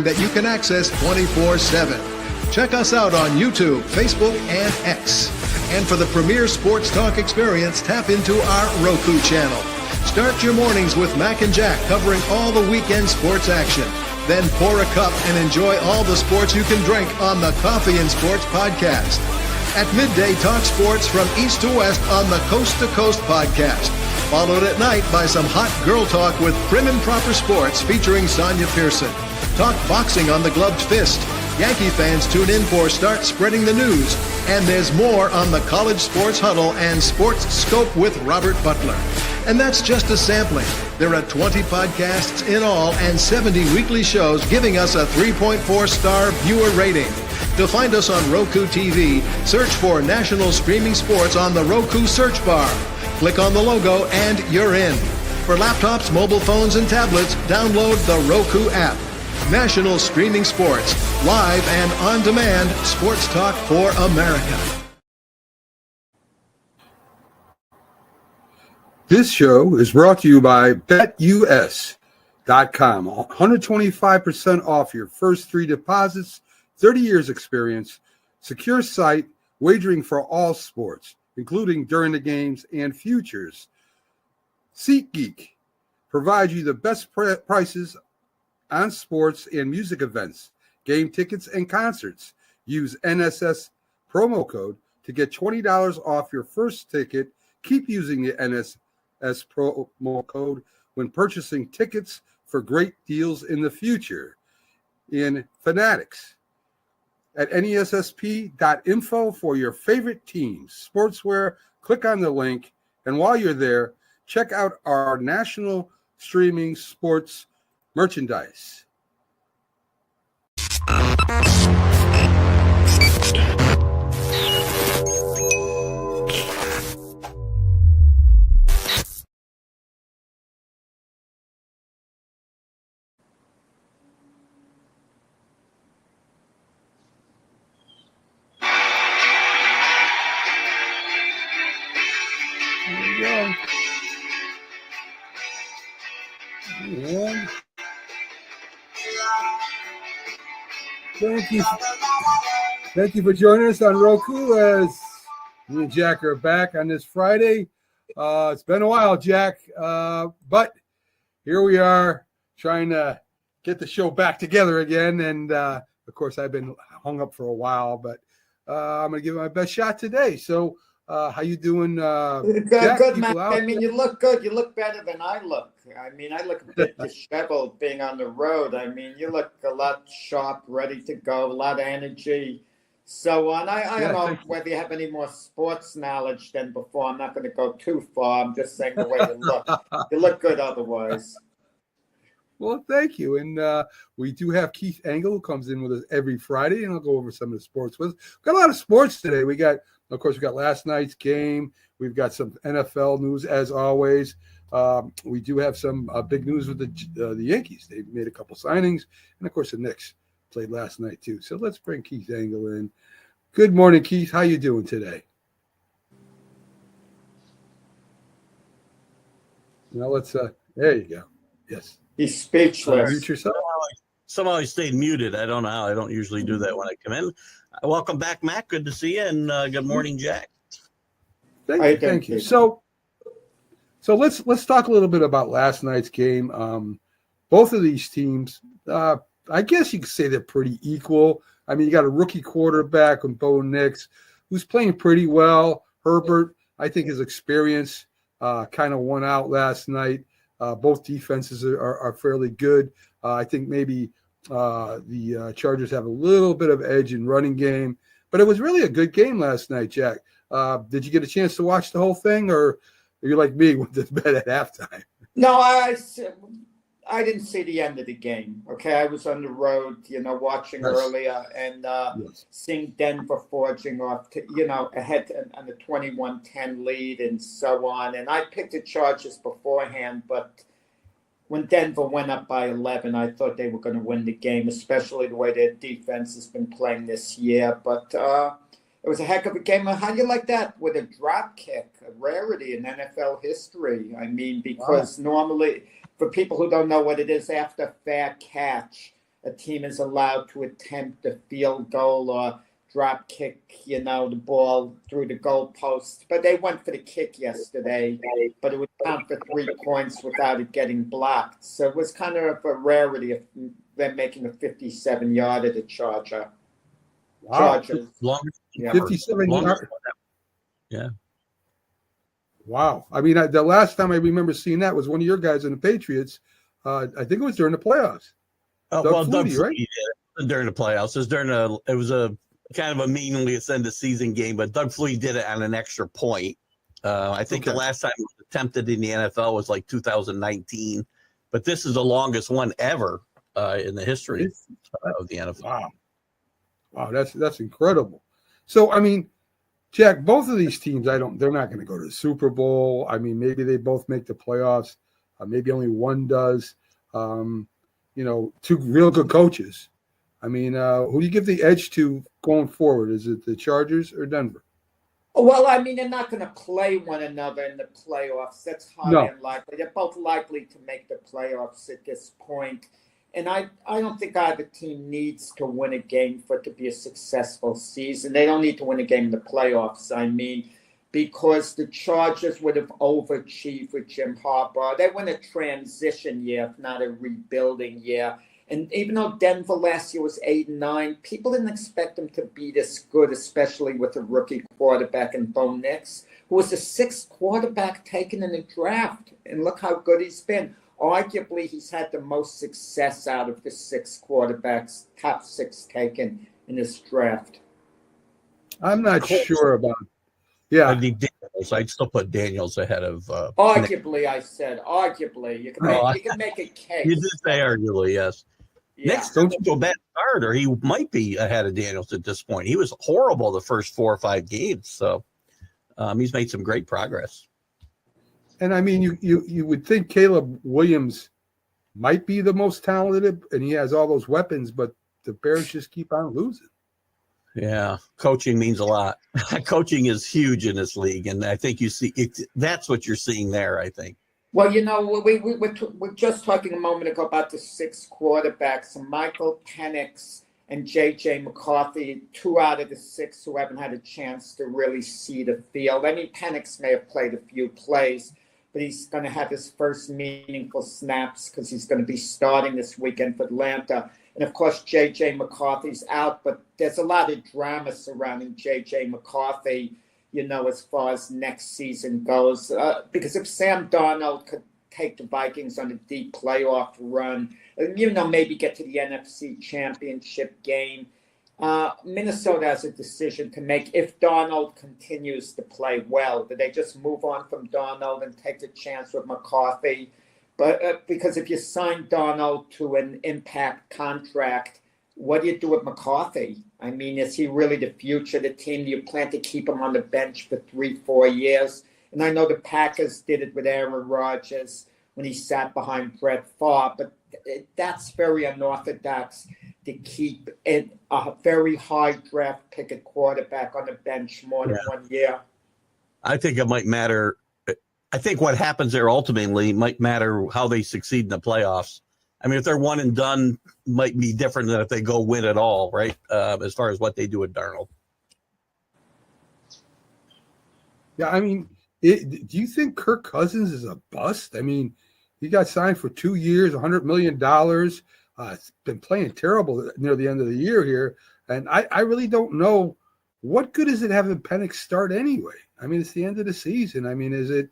streaming that you can access 24/7. Check us out on YouTube, Facebook, and X. And for the premier sports talk experience, tap into our Roku channel. Start your mornings with Mac and Jack covering all the weekend sports action. Then pour a cup and enjoy all the sports you can drink on the Coffee and Sports podcast. At midday, talk sports from east to west on the Coast to Coast podcast. Followed at night by some hot girl talk with Prim and Proper Sports featuring Sonia Pearson. Talk boxing on the Gloved Fist. Yankee fans tune in for Start Spreading the News. And there's more on the College Sports Huddle and Sports Scope with Robert Butler. And that's just a sampling. There are 20 podcasts in all and 70 weekly shows giving us a 3.4-star viewer rating. To find us on Roku TV, search for National Streaming Sports on the Roku search bar. Click on the logo and you're in. For laptops, mobile phones, and tablets, download the Roku app. National Streaming Sports, live and on demand, sports talk for America. This show is brought to you by BetUS.com. 125% off your first 3 deposits, 30 years experience, secure site, wagering for all sports, including during the games and futures. SeatGeek provides you the best prices on sports and music events, game tickets, and concerts. Use NSS promo code to get $20 off your first ticket. Keep using the NSS promo code when purchasing tickets for great deals in the future. In Fanatics at nessp.info for your favorite teams, sportswear. Click on the link, and while you're there, check out our national streaming sports merchandise. There we go. And thank you for joining us on Roku as me and Jack are back on this Friday. It's been a while, Jack, but here we are trying to get the show back together again. And of course, I've been hung up for a while, but I'm going to give it my best shot today. So how you doing? Jack, good, man. I mean, you look good. You look better than I look. I mean, I look a bit disheveled being on the road. I mean, you look a lot sharp, ready to go, a lot of energy, so on. I don't know whether you have any more sports knowledge than before. I'm not going to go too far. I'm just saying the way you look. You look good otherwise. Well, thank you. And we do have Keith Engel, who comes in with us every Friday, and I'll go over some of the sports with us. We've got a lot of sports today. We got last night's game. We've got some NFL news, as always. We do have some big news with the Yankees. They made a couple signings. And, of course, the Knicks played last night, too. So let's bring Keith Engel in. Good morning, Keith. How you doing today? Now let's there you go. Yes. He's speechless. Mute yourself. Somehow I stayed muted. I don't know how. I don't usually do that when I come in. Welcome back, Matt. Good to see you, and good morning, Jack. Thank you. So let's talk a little bit about last night's game. Both of these teams, I guess you could say they're pretty equal. I mean, you got a rookie quarterback in Bo Nix who's playing pretty well. Herbert, I think his experience kind of won out last night. Both defenses are fairly good. I think maybe the Chargers have a little bit of edge in running game, but it was really a good game last night, Jack. Did you get a chance to watch the whole thing, or are you like me, went to bed at halftime? No, I didn't see the end of the game. Okay, I was on the road, watching earlier and seeing Denver forging off, ahead on the 21-10 lead and so on. And I picked the Chargers beforehand, but when Denver went up by 11, I thought they were going to win the game, especially the way their defense has been playing this year. But it was a heck of a game. How do you like that with a drop kick, a rarity in NFL history? I mean, because normally, for people who don't know what it is, after fair catch, a team is allowed to attempt a field goal or drop kick, the ball through the goalpost. But they went for the kick yesterday, but it would count for 3 points without it getting blocked. So it was kind of a rarity of them making a 57-yarder to Charger. Wow. Chargers. Longest Yeah. 57 yards. Yeah. Wow. I mean, the last time I remember seeing that was one of your guys in the Patriots. I think it was during the playoffs. Doug Flutie, right? Flutie did it during the playoffs. It was a kind of a meaningless end of season game, but Doug Flutie did it on an extra point. I think the last time it was attempted in the NFL was like 2019, but this is the longest one ever in the history of the NFL. Wow, that's incredible. So, I mean, Jack, both of these teams, they're not going to go to the Super Bowl. I mean, maybe they both make the playoffs. Maybe only one does. Two real good coaches. I mean, who do you give the edge to going forward? Is it the Chargers or Denver? Well, I mean, they're not going to play one another in the playoffs. That's highly unlikely. They're both likely to make the playoffs at this point. And I don't think either team needs to win a game for it to be a successful season. They don't need to win a game in the playoffs, because the Chargers would have overachieved with Jim Harbaugh. They went a transition year, if not a rebuilding year. And even though Denver last year was 8-9, people didn't expect them to be this good, especially with a rookie quarterback in Bo Nix, who was the 6th quarterback taken in the draft. And look how good he's been. Arguably, he's had the most success out of the 6 quarterbacks, top 6 taken in this draft. I'm not sure about it. Yeah. I'd still put Daniels ahead of arguably, I said. Arguably. You can make a case. You did say arguably, yes. Yeah. Nick's don't go bad start, or he might be ahead of Daniels at this point. He was horrible the first 4 or 5 games, so he's made some great progress. And I mean, you would think Caleb Williams might be the most talented, and he has all those weapons, but the Bears just keep on losing. Yeah, coaching means a lot. Coaching is huge in this league, and I think you see it. That's what you're seeing there, I think. Well, we're just talking a moment ago about the 6 quarterbacks, Michael Penix and J.J. McCarthy, 2 out of the 6 who haven't had a chance to really see the field. I mean, Penix may have played a few plays, but he's going to have his first meaningful snaps because he's going to be starting this weekend for Atlanta. And, of course, J.J. McCarthy's out, but there's a lot of drama surrounding J.J. McCarthy, as far as next season goes. Because if Sam Darnold could take the Vikings on a deep playoff run, maybe get to the NFC Championship game, Minnesota has a decision to make. If Darnold continues to play well, do they just move on from Darnold and take the chance with McCarthy? But because if you sign Darnold to an impact contract, what do you do with McCarthy? I mean, is he really the future of the team? Do you plan to keep him on the bench for 3-4 years? And I know the Packers did it with Aaron Rodgers when he sat behind Brett Favre, but that's very unorthodox to keep a very high draft pick at quarterback on the bench more than 1 year. I think it might matter. I think what happens there ultimately might matter how they succeed in the playoffs. I mean, if they're one and done, might be different than if they go win it all, right? As far as what they do with Darnold. Yeah, I mean, do you think Kirk Cousins is a bust? I mean, he got signed for 2 years, $100 million. It's been playing terrible near the end of the year here. And I really don't know what good is it having Penix start anyway? I mean, it's the end of the season. I mean,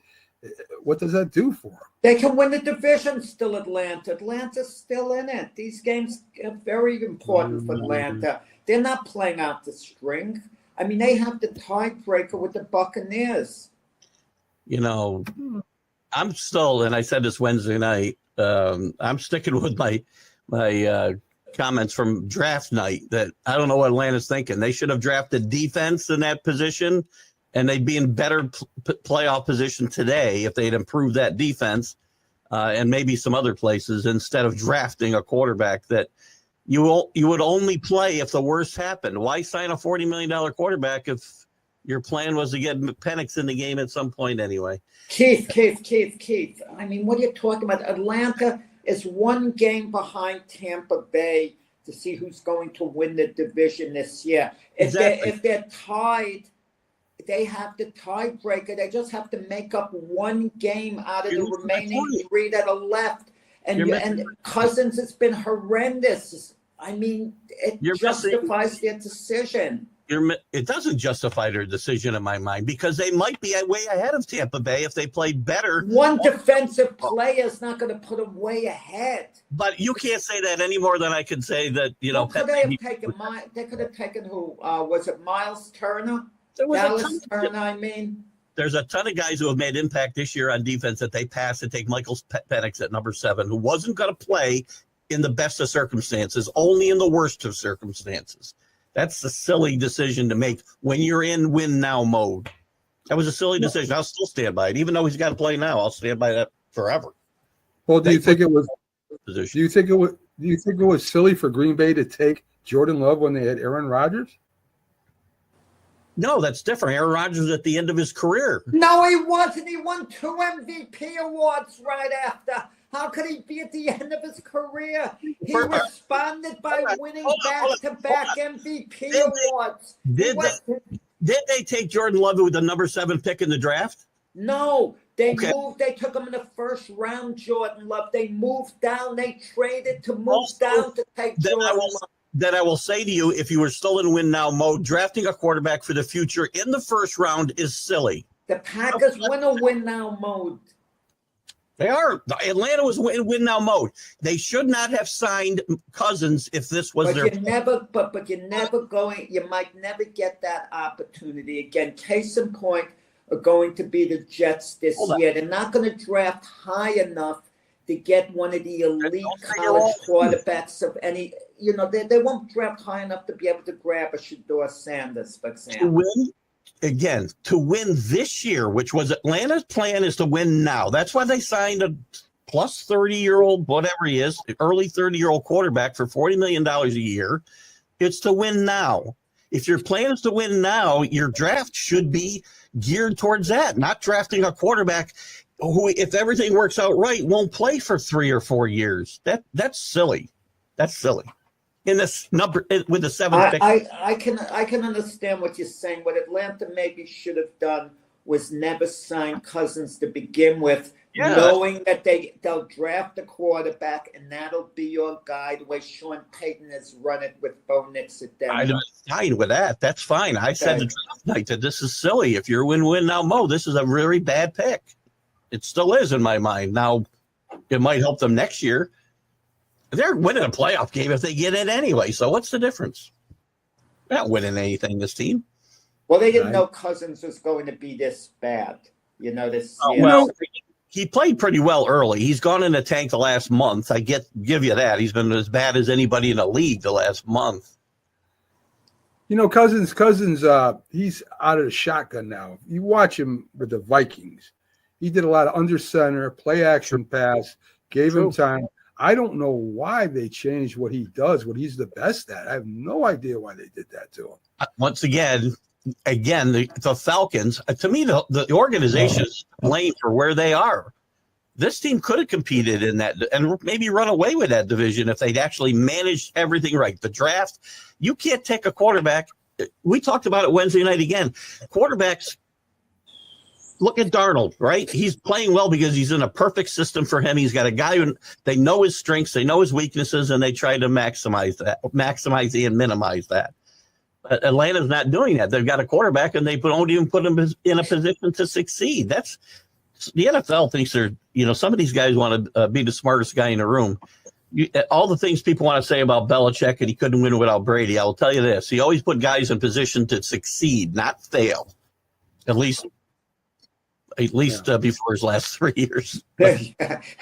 what does that do for them? They can win the division still, Atlanta. Atlanta's still in it. These games are very important for Atlanta. They're not playing out the string. I mean, they have the tiebreaker with the Buccaneers. I'm still, and I said this Wednesday night, I'm sticking with my comments from draft night that I don't know what Atlanta's thinking. They should have drafted defense in that position, and they'd be in better playoff position today if they'd improved that defense and maybe some other places instead of drafting a quarterback that you would only play if the worst happened. Why sign a $40 million quarterback if your plan was to get Penix in the game at some point anyway? Keith. I mean, what are you talking about? Atlanta, is one game behind Tampa Bay to see who's going to win the division this year. If they're tied, they have the tiebreaker. They just have to make up one game out of the remaining 3 that are left. And Cousins has been horrendous. I mean, it justifies their decision. It doesn't justify their decision in my mind, because they might be way ahead of Tampa Bay if they played better. One defensive player is not going to put them way ahead. But you can't say that any more than I can say that, Could they have taken they could have taken who? Was it Miles Turner? Dallas Turner, I mean. There's a ton of guys who have made impact this year on defense that they passed to take Michael Penix at number 7, who wasn't going to play in the best of circumstances, only in the worst of circumstances. That's a silly decision to make when you're in win now mode. That was a silly decision. I'll still stand by it, even though he's got to play now. I'll stand by that forever. Well, do you think it was silly for Green Bay to take Jordan Love when they had Aaron Rodgers? No, that's different. Aaron Rodgers was at the end of his career. No, he wasn't. He won 2 MVP awards right after. How could he be at the end of his career? He responded by winning back-to-back MVP awards. Did they take Jordan Love with the number 7 pick in the draft? No, they moved. They took him in the first round, Jordan Love. They moved down. They traded to move down to take Jordan Love. Then I will say to you, if you were still in win now mode, drafting a quarterback for the future in the first round is silly. The Packers win a win now mode. They are. Atlanta was in win now mode. They should not have signed Cousins if this was their. You might never get that opportunity again. Case in point are going to be the Jets this year. They're not going to draft high enough to get one of the elite college quarterbacks of any. They won't draft high enough to be able to grab a Shedeur Sanders, for example. To win this year, which was Atlanta's plan, is to win now. That's why they signed a plus 30-year-old, whatever he is, early 30-year-old quarterback for $40 million a year. It's to win now. If your plan is to win now, your draft should be geared towards that, not drafting a quarterback who, if everything works out right, won't play for 3 or 4 years. That's silly. That's silly. In this number with the 7th pick. I can understand what you're saying. What Atlanta maybe should have done was never sign Cousins to begin with, knowing that they'll draft a quarterback and that'll be your guy, the way Sean Payton has run it with Bo Nix at Denver. I'm fine with that. That's fine. I said the draft night that this is silly. If you're win now mode, this is a really bad pick. It still is in my mind. Now, it might help them next year. They're winning a playoff game if they get it anyway. So what's the difference? They're not winning anything, this team. Well, they didn't know Cousins was going to be this bad. This year. Well, he played pretty well early. He's gone in the tank the last month. I give you that. He's been as bad as anybody in the league the last month. Cousins, he's out of the shotgun now. You watch him with the Vikings. He did a lot of under center, play action pass, gave him time. I don't know why they changed what he does, what he's the best at. I have no idea why they did that to him. Once again, the Falcons, to me, the organization is blamed for where they are. This team could have competed in that and maybe run away with that division if they'd actually managed everything right. The draft, you can't take a quarterback. We talked about it Wednesday night again. Quarterbacks, look at Darnold, right? He's playing well because he's in a perfect system for him. He's got a guy who they know his strengths, they know his weaknesses, and they try to maximize and minimize that. But Atlanta's not doing that. They've got a quarterback, and they don't even put him in a position to succeed. That's the NFL thinks they're, some of these guys want to be the smartest guy in the room. All the things people want to say about Belichick and he couldn't win without Brady, I will tell you this: he always put guys in position to succeed, not fail. At least before his last 3 years. I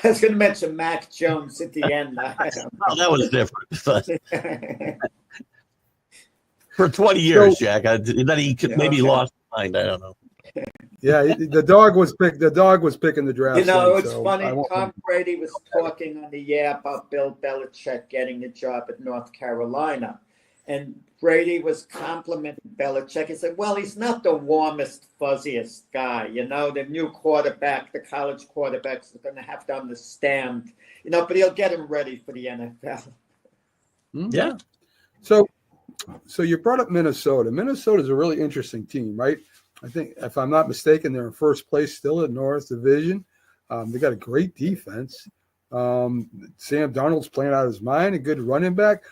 was going to mention Mac Jones at the end. That was different. But for 20 years, Jack, then he maybe lost his mind. I don't know. Yeah, the dog was picking the draft. It's funny. Tom Brady was talking on the air about Bill Belichick getting the job at North Carolina. And Brady was complimenting Belichick. He said, well, he's not the warmest, fuzziest guy. The new quarterback, the college quarterbacks are going to have to understand, but he'll get him ready for the NFL. Yeah. So you brought up Minnesota. Minnesota is a really interesting team, right? I think, if I'm not mistaken, they're in first place still in North Division. They got a great defense. Sam Darnold's playing out of his mind, a good running back.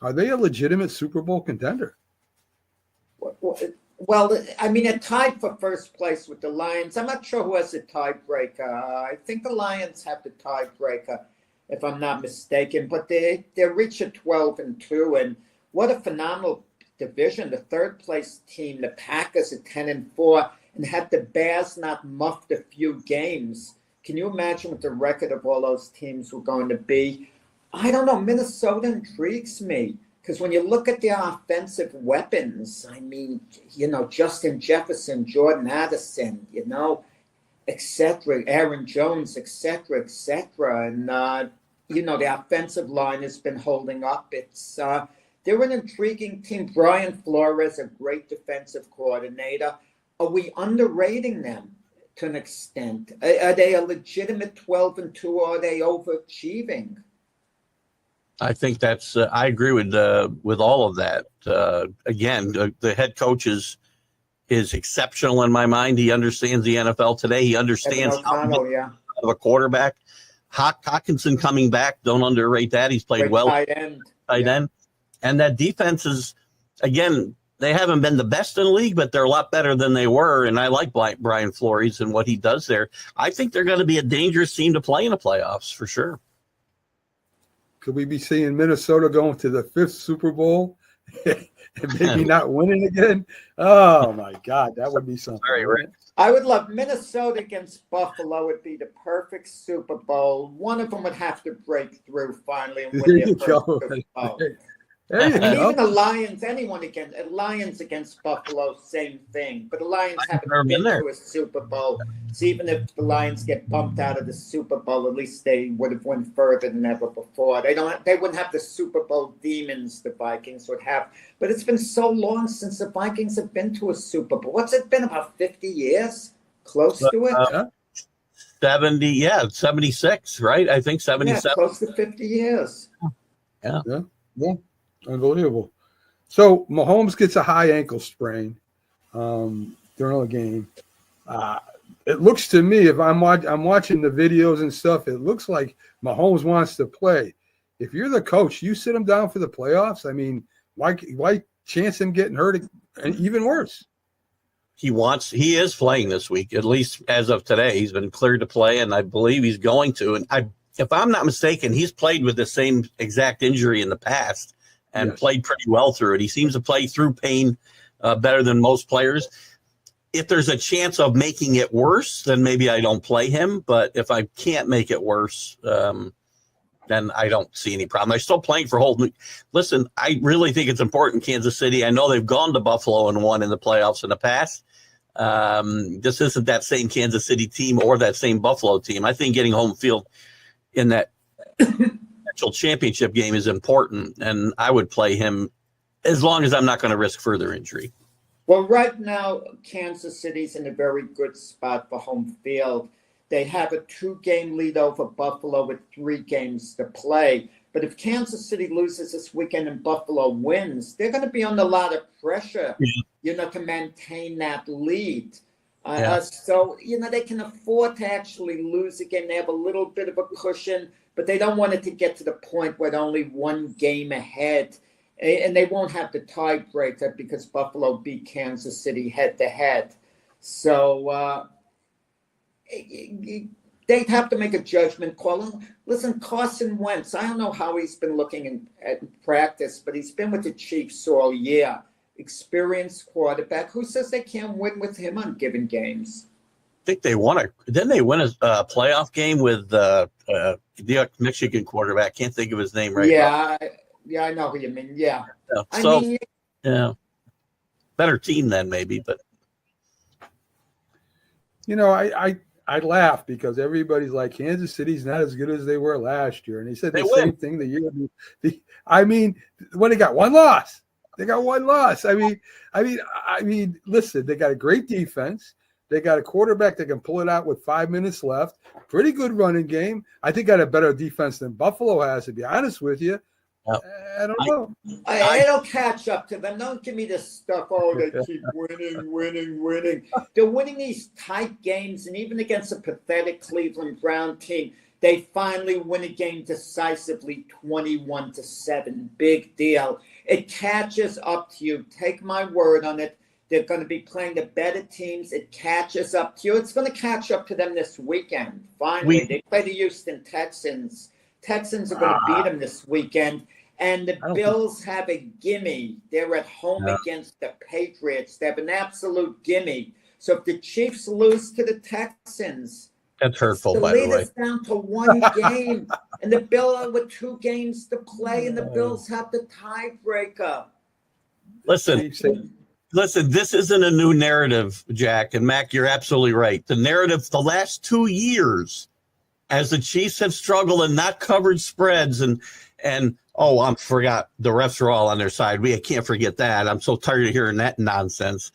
Are they a legitimate Super Bowl contender? Well, I mean, they're tied for first place with the Lions. I'm not sure who has the tiebreaker. I think the Lions have the tiebreaker, if I'm not mistaken. But they're reaching 12-2, and what a phenomenal division. The third place team, the Packers, are 10-4, and had the Bears not muffed a few games. Can you imagine what the record of all those teams were going to be? I don't know. Minnesota intrigues me because when you look at their offensive weapons, I mean, Justin Jefferson, Jordan Addison, etc., Aaron Jones, etc., etc. And, the offensive line has been holding up. They're an intriguing team. Brian Flores, a great defensive coordinator. Are we underrating them to an extent? Are they a legitimate 12-2, or are they overachieving? I think that's. I agree with all of that. Again, the head coach is exceptional in my mind. He understands the NFL today. He understands how of a quarterback. Hawkinson coming back. Don't underrate that. He's played well. Tight end. And that defense is, again, they haven't been the best in the league, but they're a lot better than they were. And I like Brian Flores and what he does there. I think they're going to be a dangerous team to play in the playoffs for sure. Could we be seeing Minnesota going to the 5th Super Bowl and maybe not winning again? Oh, my God. That would be something. Very right. I would love Minnesota against Buffalo. Would be the perfect Super Bowl. One of them would have to break through finally and win their first Super Bowl. Even the Lions, Lions against Buffalo, same thing. But the Lions haven't been to a Super Bowl. So even if the Lions get bumped out of the Super Bowl, at least they would have went further than ever before. They wouldn't have the Super Bowl demons the Vikings would have. But it's been so long since the Vikings have been to a Super Bowl. What's it been, about 50 years? Close to it? 76, right? I think 77. Yeah, close to 50 years. Yeah. Unbelievable. So Mahomes gets a high ankle sprain during the game. It looks to me, if I'm watching the videos and stuff, it looks like Mahomes wants to play. If you're the coach, you sit him down for the playoffs. I mean, why chance him getting hurt even worse? He is playing this week, at least as of today. He's been cleared to play, and I believe he's going to. And if I'm not mistaken, he's played with the same exact injury in the past and played pretty well through it. He seems to play through pain better than most players. If there's a chance of making it worse, then maybe I don't play him. But if I can't make it worse, then I don't see any problem. I'm still playing for Holden. Listen, I really think it's important, Kansas City. I know they've gone to Buffalo and won in the playoffs in the past. This isn't that same Kansas City team or that same Buffalo team. I think getting home field in that potential championship game is important, and I would play him as long as I'm not going to risk further injury. Well, right now, Kansas City's in a very good spot for home field. They have a 2-game lead over Buffalo with 3 games to play. But if Kansas City loses this weekend and Buffalo wins, they're going to be under a lot of pressure, to maintain that lead. So, they can afford to actually lose again. They have a little bit of a cushion, but they don't want it to get to the point where they're only 1 game ahead. And they won't have the tiebreaker because Buffalo beat Kansas City head-to-head. So they'd have to make a judgment call. Listen, Carson Wentz, I don't know how he's been looking at practice, but he's been with the Chiefs all year. Experienced quarterback. Who says they can't win with him on given games? I think they won Didn't they win a playoff game with the Michigan quarterback? Can't think of his name right now. Yeah, I know who you mean. Yeah. Better team then maybe, but I laugh because everybody's like, Kansas City's not as good as they were last year, and they said the same thing the year. I mean, when they got 1 loss, They got one loss. I mean, listen, they got a great defense. They got a quarterback that can pull it out with 5 minutes left. Pretty good running game. I think got a better defense than Buffalo has, to be honest with you. Yep. I don't know. It'll catch up to them. Don't give me this stuff. Oh, they keep winning. They're winning these tight games, and even against a pathetic Cleveland Brown team, they finally win a game decisively, 21-7. Big deal. It catches up to you. Take my word on it. They're going to be playing the better teams. It catches up to you. It's going to catch up to them this weekend. Finally, they play the Houston Texans. Texans are going to beat them this weekend. And the Bills have a gimme. They're at home against the Patriots. They have an absolute gimme. So if the Chiefs lose to the Texans, that's hurtful, by the way. The lead is down to one game. And the Bills with 2 games to play, and the Bills have the tiebreaker. Listen, this isn't a new narrative, Jack. And Mac, you're absolutely right. The narrative the last 2 years, as the Chiefs have struggled and not covered spreads and I forgot the refs are all on their side. I can't forget that. I'm so tired of hearing that nonsense.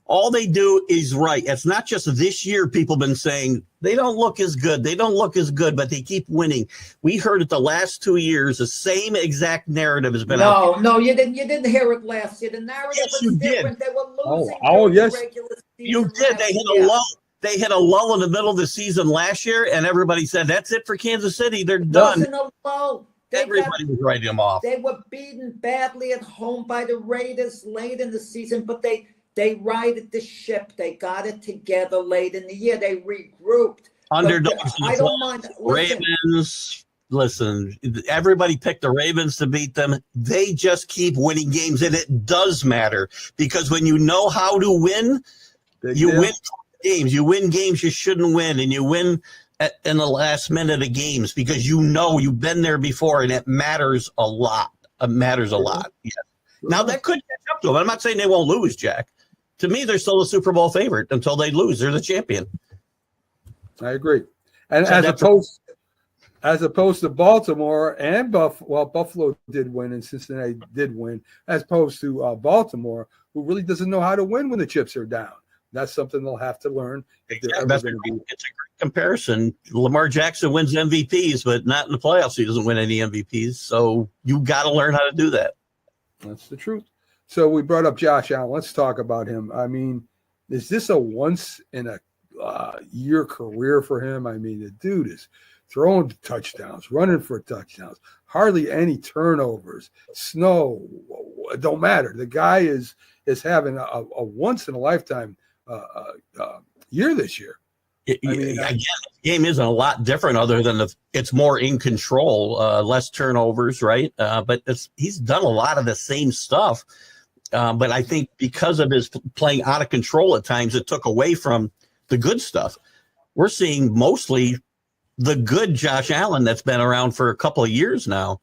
All they do is right. It's not just this year people have been saying they don't look as good. They don't look as good, but they keep winning. We heard it the last 2 years. The same exact narrative has been out. No, you didn't hear it last year. The narrative was different. They were losing. Yes. You did. They hit a lull. They hit a lull in the middle of the season last year, and everybody said, that's it for Kansas City. They're done. Wasn't a lull. Everybody was writing them off. They were beaten badly at home by the Raiders late in the season, but they righted the ship. They got it together late in the year. They regrouped. Underdogs. I don't mind. Ravens. Listen, everybody picked the Ravens to beat them. They just keep winning games, and it does matter because when you know how to win, you win games. You win games you shouldn't win, and you win in the last minute of games because you've been there before, and it matters a lot. It matters a lot. Yeah. Now, that could catch up to them. I'm not saying they won't lose, Jack. To me, they're still a Super Bowl favorite until they lose. They're the champion. I agree. And so as opposed to Baltimore and Buffalo did win and Cincinnati did win, as opposed to Baltimore, who really doesn't know how to win when the chips are down. That's something they'll have to learn. It's a great comparison. Lamar Jackson wins MVPs, but not in the playoffs. He doesn't win any MVPs. So you got to learn how to do that. That's the truth. So we brought up Josh Allen. Let's talk about him. I mean, is this a once in a year career for him? I mean, the dude is throwing touchdowns, running for touchdowns, hardly any turnovers. Snow, it don't matter. The guy is having a once in a lifetime year this year. Again, the game isn't a lot different other than it's more in control, less turnovers, right? But he's done a lot of the same stuff. But I think because of his playing out of control at times, it took away from the good stuff. We're seeing mostly the good Josh Allen that's been around for a couple of years now.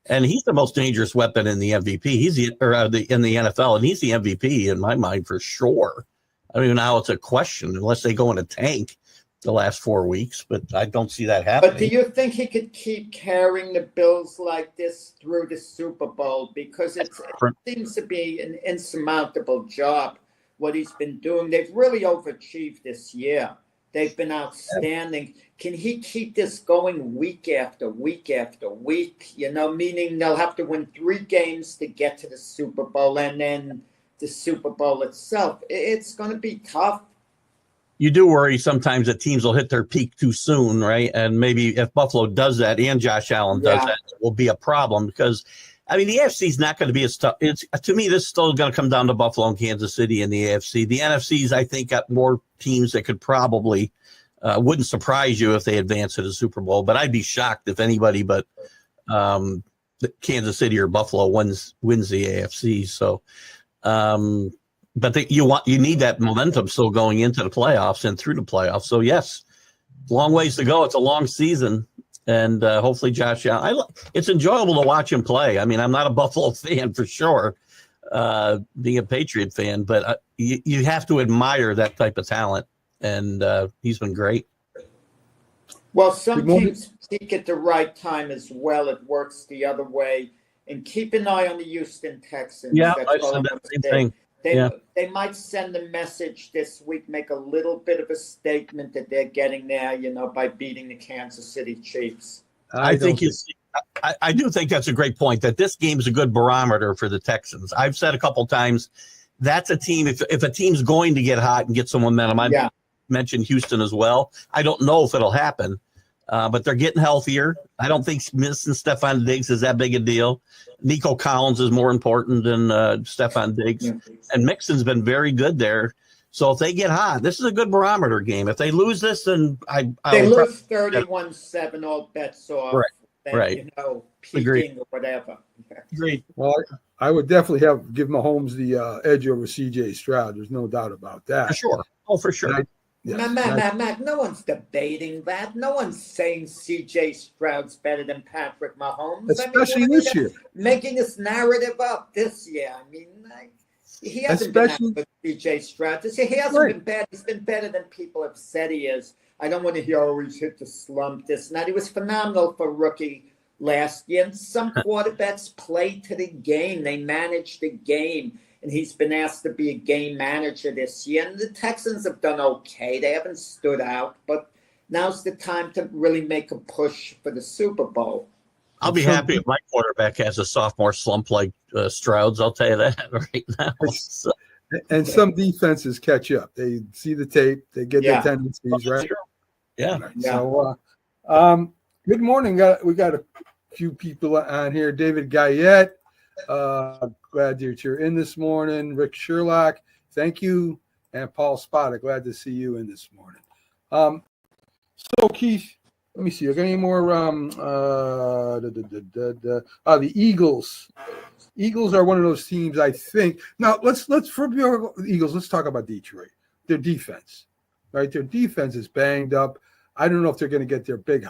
And he's the most dangerous weapon in the MVP. He's in the NFL, and he's the MVP in my mind for sure. I don't even know how it's a question unless they go in a tank the last 4 weeks, but I don't see that happening. But do you think he could keep carrying the Bills like this through the Super Bowl? Because it seems to be an insurmountable job, what he's been doing. They've really overachieved this year. They've been outstanding. Can he keep this going week after week after week? Meaning they'll have to win 3 games to get to the Super Bowl, and then the Super Bowl itself. It's going to be tough. You do worry sometimes that teams will hit their peak too soon, right? And maybe if Buffalo does that and Josh Allen does that, it will be a problem because, the AFC is not going to be as tough. To me, this is still going to come down to Buffalo and Kansas City in the AFC. The NFC's, I think, got more teams that could probably wouldn't surprise you if they advance to the Super Bowl. But I'd be shocked if anybody but Kansas City or Buffalo wins the AFC. So, but you need that momentum still going into the playoffs and through the playoffs. So yes, long ways to go. It's a long season, and hopefully Josh Allen. It's enjoyable to watch him play. I'm not a Buffalo fan for sure, being a Patriot fan, but you have to admire that type of talent, and he's been great. Well, some teams peak at the right time as well. It works the other way. And keep an eye on the Houston Texans. Yeah, That's I all said I'm that gonna same say. thing. Yeah. They might send a message this week, make a little bit of a statement that they're getting there, by beating the Kansas City Chiefs. I do think that's a great point, that this game is a good barometer for the Texans. I've said a couple times, that's a team, if a team's going to get hot and get some momentum, I mentioned Houston as well. I don't know if it'll happen, but they're getting healthier. I don't think missing Stephon Diggs is that big a deal. Nico Collins is more important than Stephon Diggs. Yeah. And Mixon's been very good there. So if they get hot, this is a good barometer game. If they lose this, then they lose 31-7, all bets off. Right. Then, Right. peaking Agreed. or whatever. Agreed. Well, I would definitely give Mahomes the edge over C.J. Stroud. There's no doubt about that. For sure. Oh, for sure. Matt, no one's debating that. No one's saying C.J. Stroud's better than Patrick Mahomes. Especially this year. Making this narrative up this year. I mean, he hasn't been with C.J. Stroud this year. He hasn't been bad. He's been better than people have said he is. I don't want to hear, he's hit the slump, this and that. He was phenomenal for rookie last year. And some quarterbacks play to the game. They manage the game. And he's been asked to be a game manager this year. And the Texans have done okay. They haven't stood out. But now's the time to really make a push for the Super Bowl. I'll be happy if my quarterback has a sophomore slump like Stroud's. I'll tell you that right now. So. And some defenses catch up. They see the tape. They get their tendencies, right? Sure. Yeah. So, good morning. We got a few people on here. David Guyette. Glad that you're in this morning. Rick Sherlock, thank you. And Paul Spada, glad to see you in this morning. So, Keith, let me see. I got any more? The Eagles. Eagles are one of those teams, I think. Now, let's for the Eagles, let's talk about Detroit. Their defense, right? Their defense is banged up. I don't know if they're going to get their big,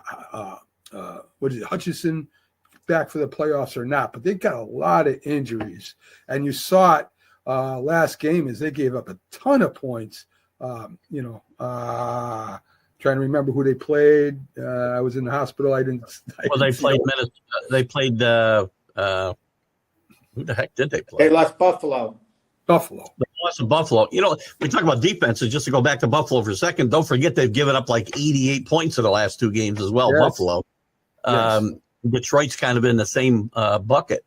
Hutchinson back for the playoffs or not, but they've got a lot of injuries. And you saw it last game as they gave up a ton of points. Trying to remember who they played. I was in the hospital. They played Minnesota. They played who the heck did they play? They lost Buffalo. They lost to Buffalo. We talk about defenses, just to go back to Buffalo for a second. Don't forget they've given up like 88 points in the last two games as well, yes. Buffalo. Yes. Detroit's kind of in the same bucket.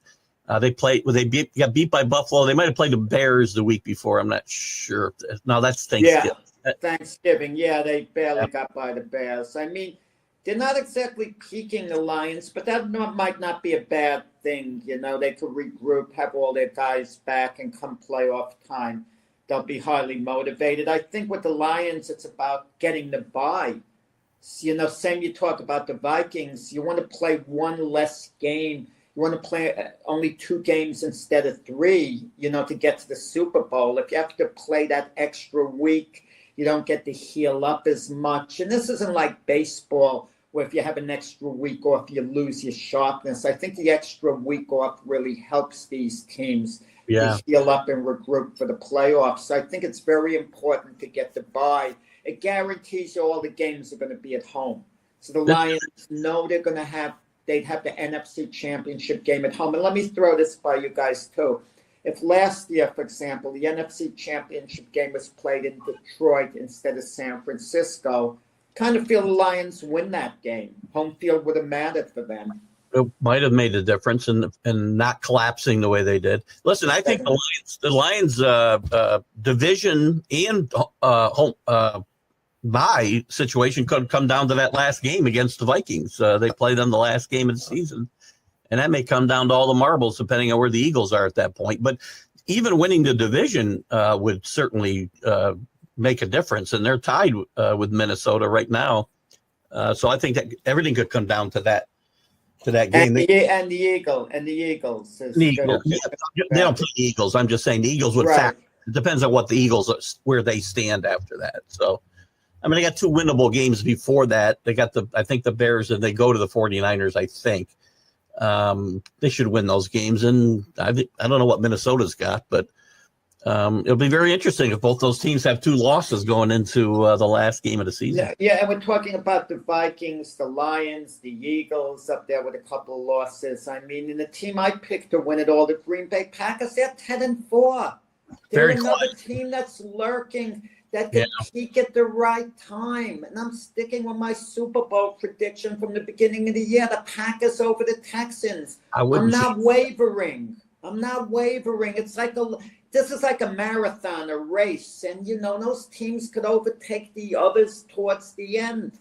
They got beat by Buffalo. They might have played the Bears the week before. I'm not sure. No, that's Thanksgiving. Yeah, Thanksgiving. Yeah, they barely got by the Bears. I mean, they're not exactly peaking the Lions, but that might not be a bad thing. They could regroup, have all their guys back, and come playoff time, they'll be highly motivated. I think with the Lions, it's about getting the bye. Same you talk about the Vikings. You want to play one less game. You want to play only 2 games instead of 3, to get to the Super Bowl. If you have to play that extra week, you don't get to heal up as much. And this isn't like baseball, where if you have an extra week off, you lose your sharpness. I think the extra week off really helps these teams to heal up and regroup for the playoffs. I think it's very important to get the bye. It guarantees you all the games are going to be at home. So the Lions know they'd have the NFC Championship game at home. And let me throw this by you guys too. If last year, for example, the NFC Championship game was played in Detroit instead of San Francisco, kind of feel the Lions win that game. Home field would have mattered for them. It might have made a difference in not collapsing the way they did. Listen, I think the Lions division and home bye situation could come down to that last game against the Vikings. They play them the last game of the season, and that may come down to all the marbles depending on where the Eagles are at that point. But even winning the division would certainly make a difference, and they're tied with Minnesota right now. So I think that everything could come down to that game. And the Eagles. They don't play the Eagles. I'm just saying the Eagles would factor. It depends on what the Eagles where they stand after that. So I mean, they got 2 winnable games before that. They got I think the Bears, and they go to the 49ers, I think. They should win those games. And I don't know what Minnesota's got, but It'll be very interesting if both those teams have 2 losses going into the last game of the season. Yeah, and we're talking about the Vikings, the Lions, the Eagles up there with a couple of losses. I mean, in the team I picked to win it all, the Green Bay Packers, they're 10-4. They're another team that's lurking, that can peak at the right time. And I'm sticking with my Super Bowl prediction from the beginning of the year, the Packers over the Texans. I'm not wavering. It's like this is like a marathon, a race. And, those teams could overtake the others towards the end.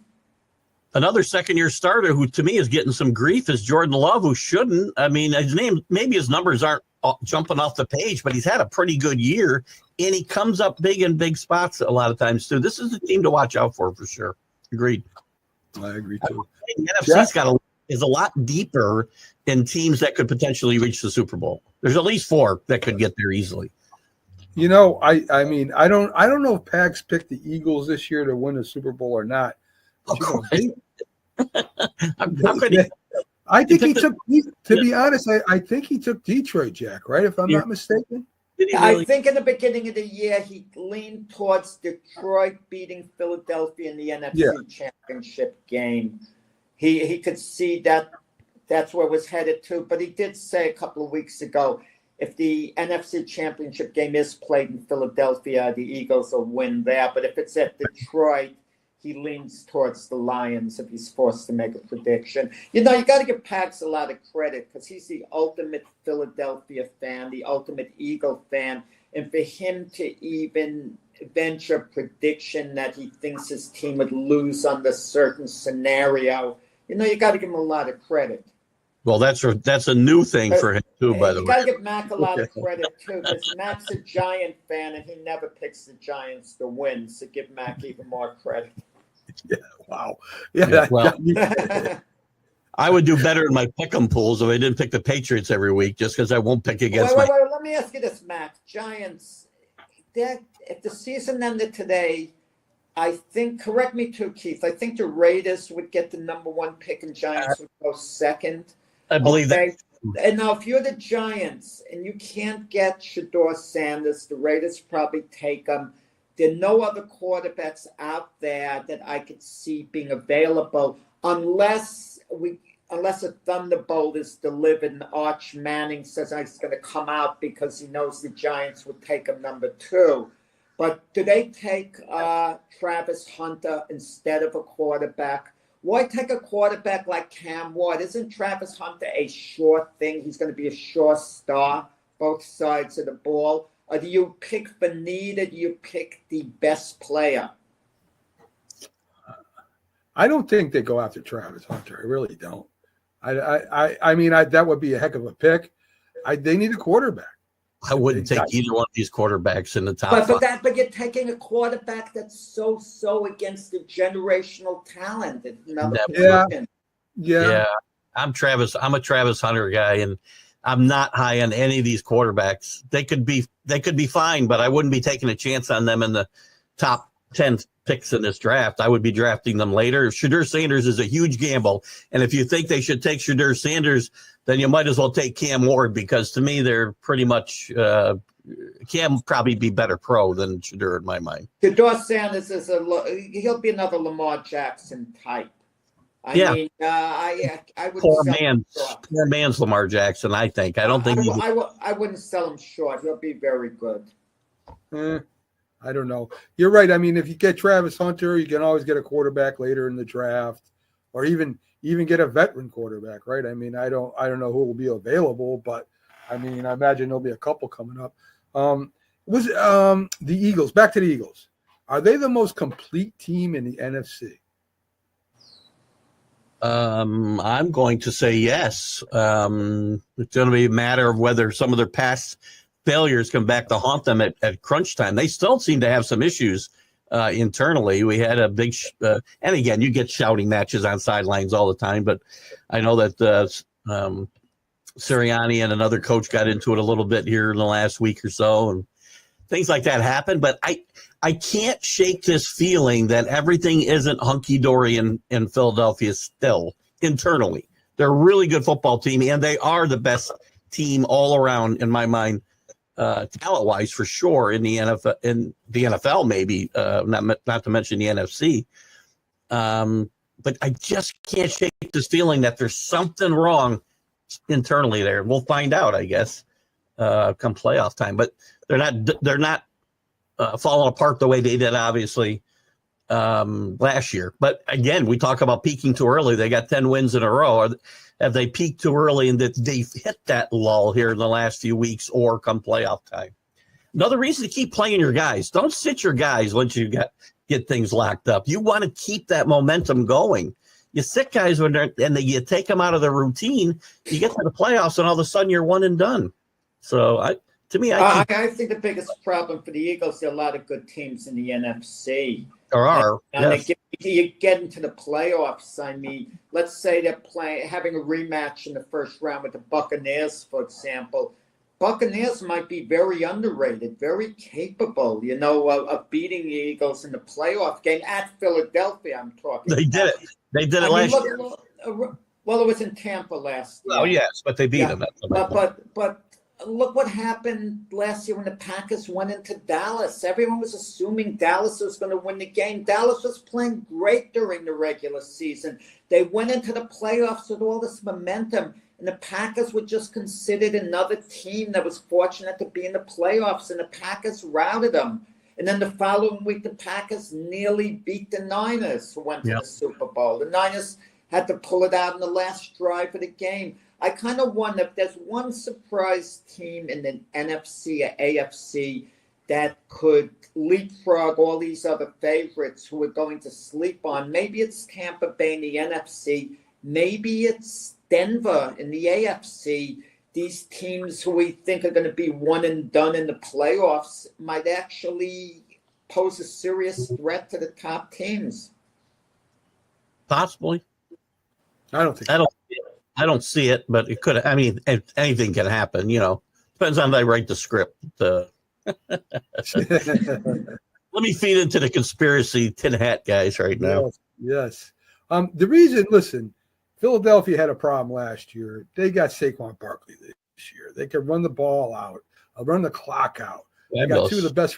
Another second-year starter who, to me, is getting some grief is Jordan Love, who shouldn't. I mean, maybe his numbers aren't jumping off the page, but he's had a pretty good year, and he comes up big in big spots a lot of times, too. This is a team to watch out for sure. Agreed. I agree, too. The NFC's is a lot deeper in teams that could potentially reach the Super Bowl. There's at least 4 that could get there easily. I mean, I don't know if Pags picked the Eagles this year to win the Super Bowl or not. I think he took. To be honest, I think he took Detroit, Jack. Right, if I'm not mistaken. I think in the beginning of the year he leaned towards Detroit beating Philadelphia in the NFC Championship game. He could see that that's where it was headed to. But he did say a couple of weeks ago, if the NFC Championship game is played in Philadelphia, the Eagles will win there. But if it's at Detroit, he leans towards the Lions if he's forced to make a prediction. You got to give Pax a lot of credit because he's the ultimate Philadelphia fan, the ultimate Eagle fan. And for him to even venture a prediction that he thinks his team would lose under a certain scenario, you got to give him a lot of credit. Well, that's a new thing for him, too, by the way. You got to give Mac a lot of credit, too, because Mac's a Giant fan, and he never picks the Giants to win. So give Mac even more credit. Yeah, wow. Yeah, well, I would do better in my pick'em pools if I didn't pick the Patriots every week, just because I won't pick against Wait, let me ask you this, Mac. Giants, if the season ended today, I think, correct me too, Keith, I think the Raiders would get the number 1 pick and Giants would go second. I believe that. And now if you're the Giants and you can't get Shedeur Sanders, the Raiders probably take him. There are no other quarterbacks out there that I could see being available unless a thunderbolt is delivered and Arch Manning says he's going to come out because he knows the Giants would take him number 2. But do they take Travis Hunter instead of a quarterback? Why take a quarterback like Cam Ward? Isn't Travis Hunter a sure thing? He's going to be a sure star, both sides of the ball. Or do you pick for need, or do you pick the best player? I don't think they go after Travis Hunter. I really don't. I mean, that would be a heck of a pick. They need a quarterback. I wouldn't take either one of these quarterbacks in the top 5. But you're taking a quarterback that's so against the generational talent. Yeah. I'm a Travis Hunter guy, and I'm not high on any of these quarterbacks. They could be fine, but I wouldn't be taking a chance on them in the top 10 picks in this draft. I would be drafting them later. Shedeur Sanders is a huge gamble, and if you think they should take Shedeur Sanders, then you might as well take Cam Ward, because to me they're pretty much Cam probably be better pro than Shedeur in my mind. Shedeur Sanders he'll be another Lamar Jackson type. I mean, I would poor man's Lamar Jackson. I think. I don't think I wouldn't sell him short. He'll be very good. I don't know. You're right. I mean, if you get Travis Hunter, you can always get a quarterback later in the draft, or even get a veteran quarterback, right? I mean, I don't know who will be available, but I mean, I imagine there'll be a couple coming up. The Eagles? Back to the Eagles. Are they the most complete team in the NFC? I'm going to say yes. It's going to be a matter of whether some of their past failures come back to haunt them at crunch time. They still seem to have some issues internally. We had a big, and again, you get shouting matches on sidelines all the time, but I know that Sirianni and another coach got into it a little bit here in the last week or so, and things like that happen. But I can't shake this feeling that everything isn't hunky-dory in Philadelphia still internally. They're a really good football team, and they are the best team all around, in my mind, talent-wise for sure in the NFL maybe, not to mention the NFC. But I just can't shake this feeling that there's something wrong internally there. We'll find out, I guess, come playoff time. But they're not falling apart the way they did, obviously, last year. But again, we talk about peaking too early. They got 10 wins in a row. Have they peaked too early and that they've hit that lull here in the last few weeks or come playoff time? Another reason to keep playing your guys. Don't sit your guys once you get things locked up. You want to keep that momentum going. You sit guys when you take them out of their routine, you get to the playoffs and all of a sudden you're one and done. So I think the biggest problem for the Eagles, there are a lot of good teams in the NFC. There are. And you get into the playoffs. I mean, let's say they're having a rematch in the first round with the Buccaneers, for example. Buccaneers might be very underrated, very capable, of beating the Eagles in the playoff game at Philadelphia. I'm talking. They did it. They did it last year. Well, it was in Tampa last year. Oh yes, but they beat them. But look what happened last year when the Packers went into Dallas. Everyone was assuming Dallas was going to win the game. Dallas was playing great during the regular season. They went into the playoffs with all this momentum, and the Packers were just considered another team that was fortunate to be in the playoffs, and the Packers routed them. And then the following week, the Packers nearly beat the Niners, who went to the Super Bowl. The Niners had to pull it out in the last drive of the game. I kind of wonder if there's one surprise team in the NFC or AFC that could leapfrog all these other favorites who are going to sleep on. Maybe it's Tampa Bay in the NFC. Maybe it's Denver in the AFC. These teams who we think are going to be one and done in the playoffs might actually pose a serious threat to the top teams. Possibly. I don't think I don't see it, but it could. I mean, anything can happen. Depends on how they write the script. Let me feed into the conspiracy tin hat guys right now. Yes. The reason, listen, Philadelphia had a problem last year. They got Saquon Barkley this year. They could run the ball out, run the clock out. They got two of the best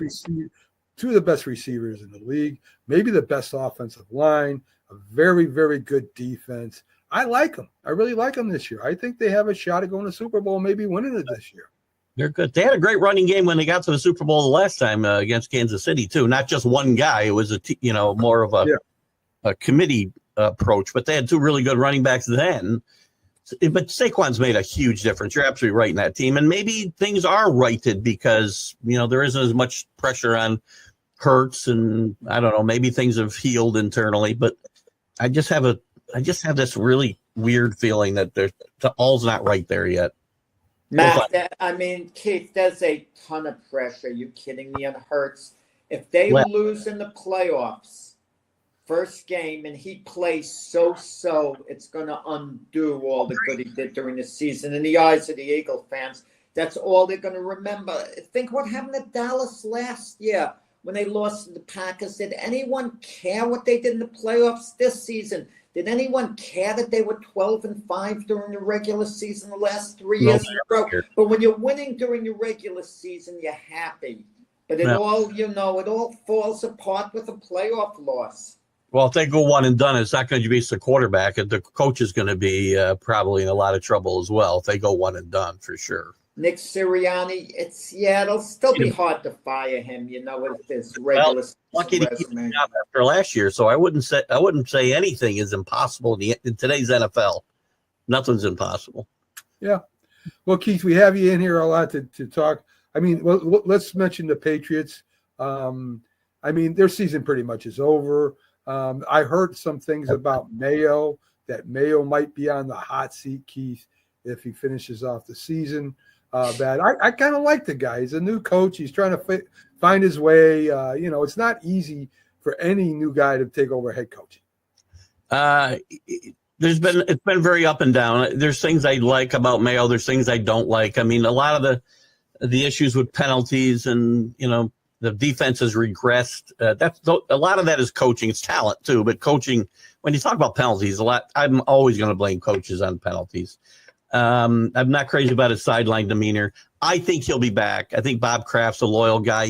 receivers in the league, maybe the best offensive line, a very, very good defense. I like them. I really like them this year. I think they have a shot at going to the Super Bowl, maybe winning it this year. They're good. They had a great running game when they got to the Super Bowl the last time against Kansas City too. Not just one guy. It was more of a committee approach. But they had two really good running backs then. But Saquon's made a huge difference. You're absolutely right in that team. And maybe things are righted because there isn't as much pressure on Hurts, and I don't know. Maybe things have healed internally. But I just have this really weird feeling that all's not right there yet. Matt, Keith, there's a ton of pressure. Are you kidding me on Hurts? If they lose in the playoffs, first game, and he plays so, it's going to undo all the good he did during the season. In the eyes of the Eagle fans, that's all they're going to remember. Think what happened to Dallas last year when they lost to the Packers. Did anyone care what they did in the playoffs this season? Did anyone care that they were 12-5 during the regular season the last 3 years in a row? But when you're winning during the regular season, you're happy. But it all falls apart with a playoff loss. Well, if they go one and done, it's not going to be the quarterback, and the coach is going to be probably in a lot of trouble as well if they go one and done for sure. Nick Sirianni, it'll still be hard to fire him, with this regular lucky to keep him out after last year. So I wouldn't say anything is impossible in today's NFL. Nothing's impossible. Yeah. Well, Keith, we have you in here a lot to talk. I mean, let's mention the Patriots. Their season pretty much is over. I heard some things about Mayo, that Mayo might be on the hot seat, Keith, if he finishes off the season. Bad. I kind of like the guy. He's a new coach. He's trying to find his way. It's not easy for any new guy to take over head coaching. It's been very up and down. There's things I like about Mayo. There's things I don't like. I mean, a lot of the issues with penalties and the defense has regressed. A lot of that is coaching. It's talent too, but coaching. When you talk about penalties, I'm always going to blame coaches on penalties. I'm not crazy about his sideline demeanor. I think he'll be back. I think Bob Kraft's a loyal guy.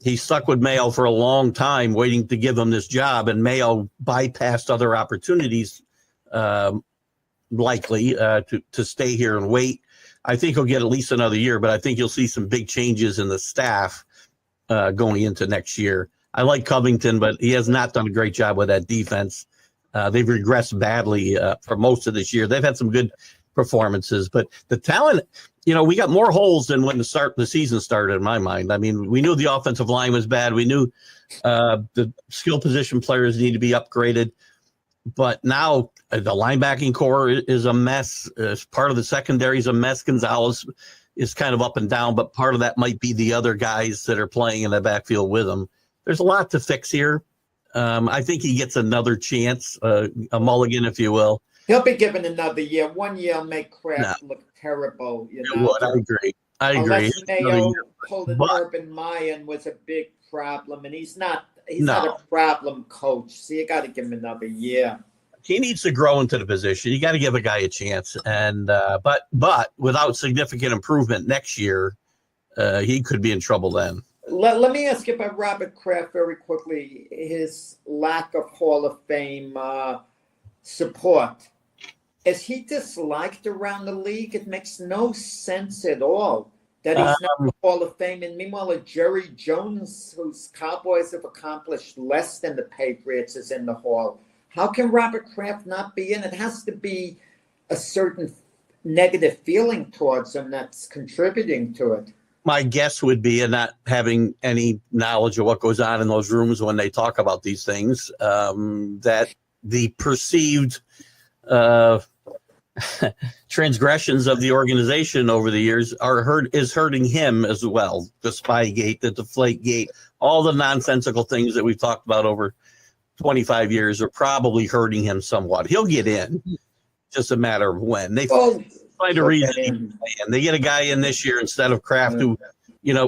He stuck with Mayo for a long time, waiting to give him this job, and Mayo bypassed other opportunities, likely to stay here and wait. I think he'll get at least another year, but I think you'll see some big changes in the staff going into next year. I like Covington, but he has not done a great job with that defense. They've regressed badly for most of this year. They've had some good performances, but the talent, we got more holes than when the season started, in my mind. I mean, we knew the offensive line was bad. We knew the skill position players need to be upgraded, but now the linebacking core is a mess. Part of the secondary is a mess. Gonzalez is kind of up and down, but part of that might be the other guys that are playing in the backfield with him. There's a lot to fix here. I think he gets another chance, a mulligan, if you will. He'll be given another year. 1 year will make Kraft look terrible. I agree. Unless Mayo pulled an Urban Meyer and was a big problem, and he's not a problem coach, so you got to give him another year. He needs to grow into the position. You got to give a guy a chance, and but without significant improvement next year, he could be in trouble then. Let me ask you about Robert Kraft very quickly. His lack of Hall of Fame support. Is he disliked around the league? It makes no sense at all that he's not in the Hall of Fame. And meanwhile, Jerry Jones, whose Cowboys have accomplished less than the Patriots, is in the Hall. How can Robert Kraft not be in? It has to be a certain negative feeling towards him that's contributing to it. My guess would be, and not having any knowledge of what goes on in those rooms when they talk about these things, that the perceived transgressions of the organization over the years is hurting him as well. The Spygate, the Deflategate, all the nonsensical things that we've talked about over 25 years are probably hurting him somewhat. He'll get in, just a matter of when. They find a reason, and they get a guy in this year instead of Kraft, who,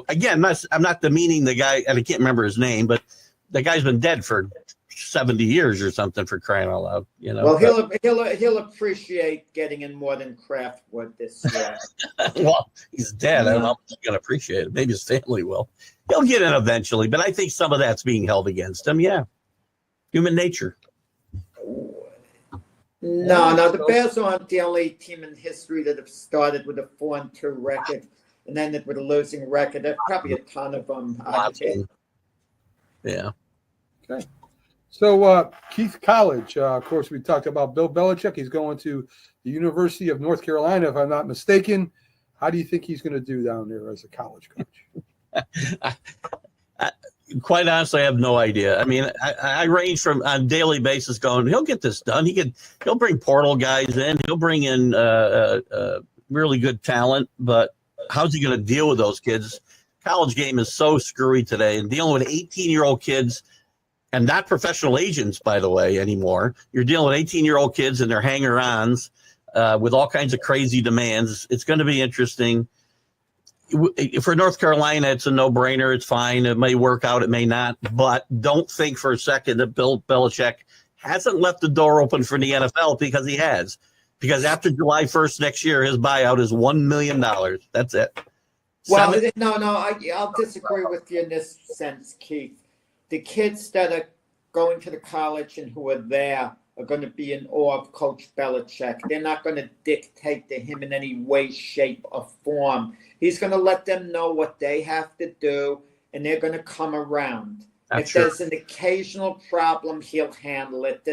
again, I'm not demeaning the guy, and I can't remember his name, but the guy's been dead for 70 years or something, for crying out loud. Well, he'll appreciate getting in more than Kraft would this year. Well, he's dead. I don't know if he's going to appreciate it. Maybe his family will. He'll get in eventually, but I think some of that's being held against him. Yeah, human nature. No, the Bears aren't the only team in history that have started with a 4-2 record and ended with a losing record. There's probably a ton of them. Yeah. Okay. So Keith College, of course, we talked about Bill Belichick. He's going to the University of North Carolina, if I'm not mistaken. How do you think he's going to do down there as a college coach? Quite honestly, I have no idea. I mean, I range from on a daily basis going, he'll get this done. He'll bring portal guys in. He'll bring in really good talent, but how's he going to deal with those kids? College game is so screwy today, and dealing with 18-year-old kids, and not professional agents, by the way, anymore. You're dealing with 18-year-old kids and their hanger-ons with all kinds of crazy demands. It's going to be interesting. For North Carolina, it's a no-brainer. It's fine. It may work out. It may not. But don't think for a second that Bill Belichick hasn't left the door open for the NFL, because he has. Because after July 1st next year, his buyout is $1 million. That's it. Well, I'll disagree with you in this sense, Keith. The kids that are going to the college and who are there are going to be in awe of Coach Belichick. They're not going to dictate to him in any way, shape, or form. He's going to let them know what they have to do, and they're going to come around. If there's an occasional problem, he'll handle it.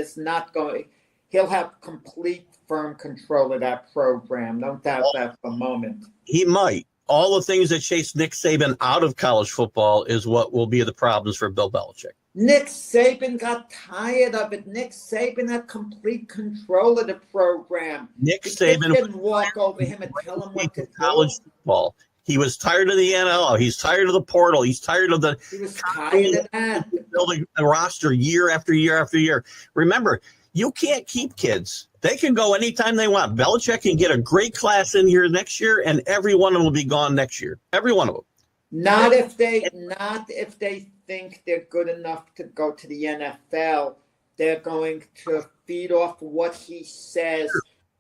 He'll have complete, firm control of that program. Don't doubt that for a moment. He might. All the things that chase Nick Saban out of college football is what will be the problems for Bill Belichick. Nick Saban got tired of it. Nick Saban had complete control of the program. Nick Saban didn't walk over him and tell him what to do. College football. He was tired of the NLL. He's tired of the portal. He's tired of the. He was tired of that. Building a roster year after year after year. Remember, you can't keep kids. They can go anytime they want. Belichick can get a great class in here next year, and every one of them will be gone next year. Every one of them. Not if they think they're good enough to go to the NFL. They're going to feed off what he says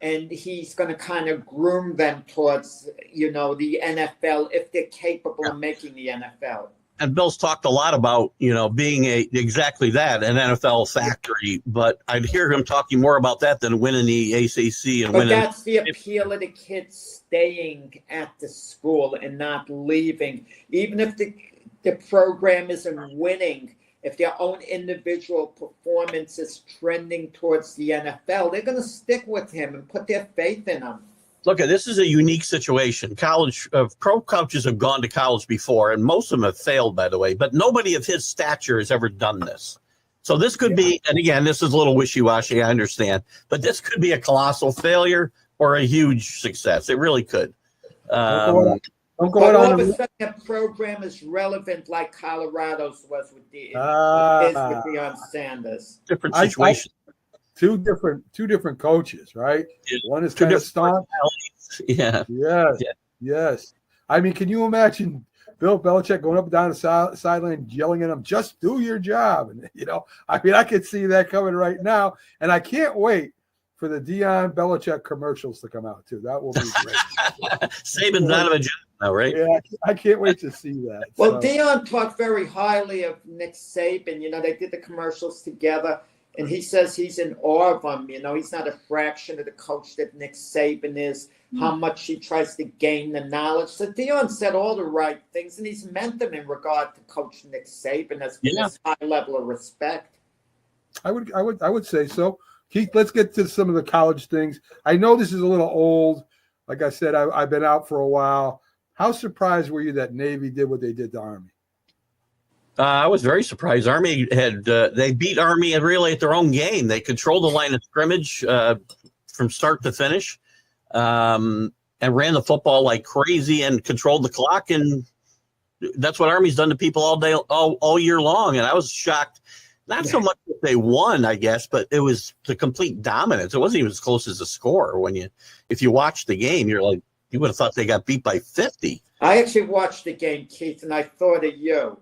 and he's going to kind of groom them towards, the NFL if they're capable of making the NFL. And Bill's talked a lot about, being exactly that, an NFL factory. But I'd hear him talking more about that than winning the ACC and but winning. That's the appeal of the kids staying at the school and not leaving. Even if the program isn't winning, if their own individual performance is trending towards the NFL, they're going to stick with him and put their faith in him. Look, this is a unique situation. College pro coaches have gone to college before, and most of them have failed, by the way. But nobody of his stature has ever done this. So this could be, and again, this is a little wishy-washy, I understand, but this could be a colossal failure or a huge success. It really could. All of a sudden, a program is relevant like Colorado's was with Deion Sanders. Different situation. Two different coaches, right? Yeah. One is kind of staunch. Yeah. Yes. I mean, can you imagine Bill Belichick going up and down the sideline yelling at him, "Just do your job"? And I could see that coming right now, and I can't wait for the Deion Belichick commercials to come out too. That will be great. Saban's out of a job now, right? Yeah, I can't wait to see that. Well, Deion talked very highly of Nick Saban. They did the commercials together. And he says he's in awe of him. He's not a fraction of the coach that Nick Saban is, how much he tries to gain the knowledge. So Deion said all the right things, and he's meant them in regard to Coach Nick Saban. That's this high level of respect. I would say so. Keith, let's get to some of the college things. I know this is a little old. Like I said, I've been out for a while. How surprised were you that Navy did what they did to Army? I was very surprised. Army had they beat Army really at their own game. They controlled the line of scrimmage from start to finish, and ran the football like crazy and controlled the clock. And that's what Army's done to people all year long. And I was shocked, not so much that they won, I guess, but it was the complete dominance. It wasn't even as close as a score. If you watch the game, you're like, you would have thought they got beat by 50. I actually watched the game, Keith, and I thought of you.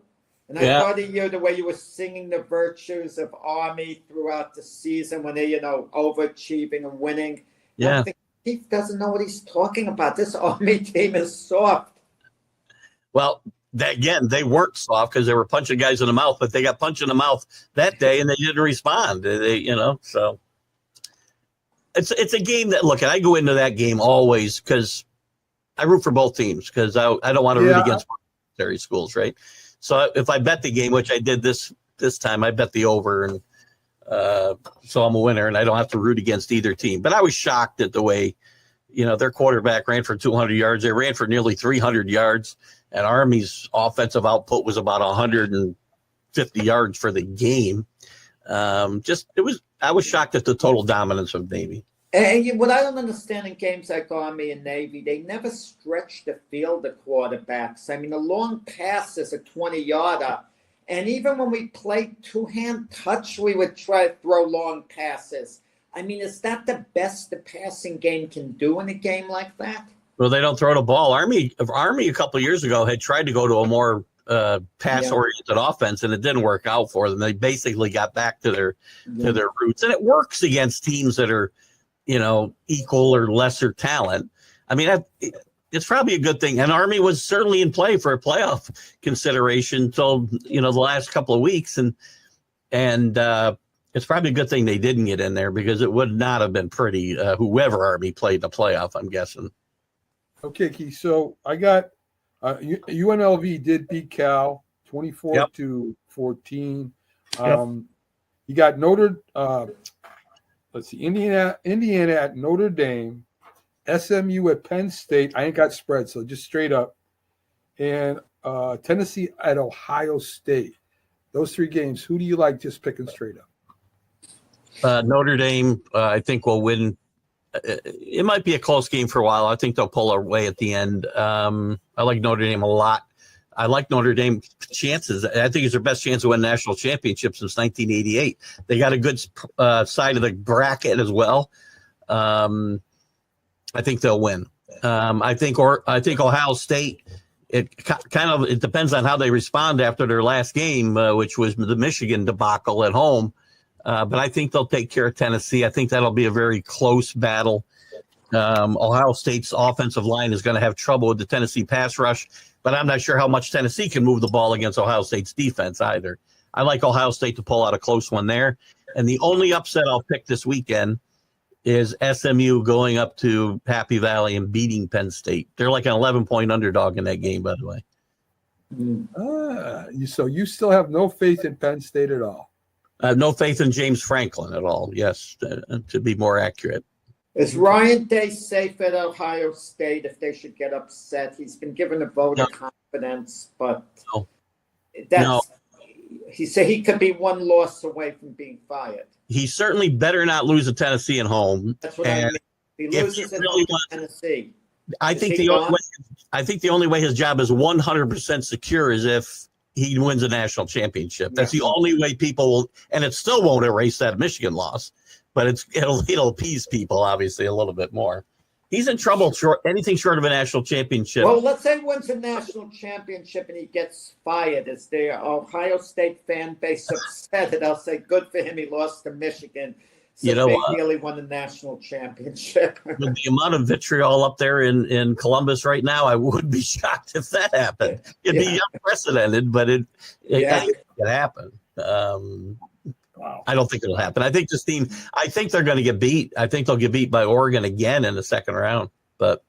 And I thought of you, the way you were singing the virtues of Army throughout the season when they, overachieving and winning. Yeah. I think Keith doesn't know what he's talking about. This Army team is soft. Well, they weren't soft because they were punching guys in the mouth, but they got punched in the mouth that day and they didn't respond. So it's a game that, look, I go into that game always because I root for both teams because I don't want to root against military schools, right? So if I bet the game, which I did this time, I bet the over, and so I'm a winner, and I don't have to root against either team. But I was shocked at the way, their quarterback ran for 200 yards. They ran for nearly 300 yards, and Army's offensive output was about 150 yards for the game. I was shocked at the total dominance of Navy. And what I don't understand in games like Army and Navy, they never stretch the field, the quarterbacks. I mean, the long pass is a 20-yarder. And even when we played two-hand touch, we would try to throw long passes. I mean, is that the best the passing game can do in a game like that? Well, they don't throw the ball. Army a couple of years ago had tried to go to a more pass-oriented offense, and it didn't work out for them. They basically got back to their roots. And it works against teams that are equal or lesser talent. I mean, it's probably a good thing. And Army was certainly in play for a playoff consideration until, the last couple of weeks. And it's probably a good thing they didn't get in there because it would not have been pretty, whoever Army played in the playoff, I'm guessing. Okay, Keith. So I got UNLV did beat Cal 24-14. You got Indiana at Notre Dame, SMU at Penn State. I ain't got spread, so just straight up. And Tennessee at Ohio State. Those three games, who do you like just picking straight up? Notre Dame, I think, will win. It might be a close game for a while. I think they'll pull away at the end. I like Notre Dame a lot. I like Notre Dame chances. I think it's their best chance to win national championship since 1988. They got a good side of the bracket as well. I think they'll win. I think Ohio State. It depends on how they respond after their last game, which was the Michigan debacle at home. But I think they'll take care of Tennessee. I think that'll be a very close battle. Ohio State's offensive line is going to have trouble with the Tennessee pass rush, but I'm not sure how much Tennessee can move the ball against Ohio State's defense either. I like Ohio State to pull out a close one there. And the only upset I'll pick this weekend is SMU going up to Happy Valley and beating Penn State. They're like an 11-point underdog in that game, by the way. So you still have no faith in Penn State at all? No faith in James Franklin at all, yes, to be more accurate. Is Ryan Day safe at Ohio State if they should get upset? He's been given a vote of confidence, but he said he could be one loss away from being fired. He certainly better not lose to Tennessee at home. That's what I mean. If he loses at home to Tennessee, I think the only way his job is 100% secure is if he wins a national championship. That's the only way people will, and it still won't erase that Michigan loss, but it'll appease people obviously a little bit more. He's in trouble anything short of a national championship. Well, let's say he wins a national championship and he gets fired. Is the Ohio State fan base upset? And I'll say, good for him. He lost to Michigan. So you know they what? really won the national championship. With the amount of vitriol up there in Columbus right now, I would be shocked if that happened. It'd be unprecedented, but it could happen. Wow. I don't think it'll happen. I think this team, I think they're going to get beat. I think they'll get beat by Oregon again in the second round. But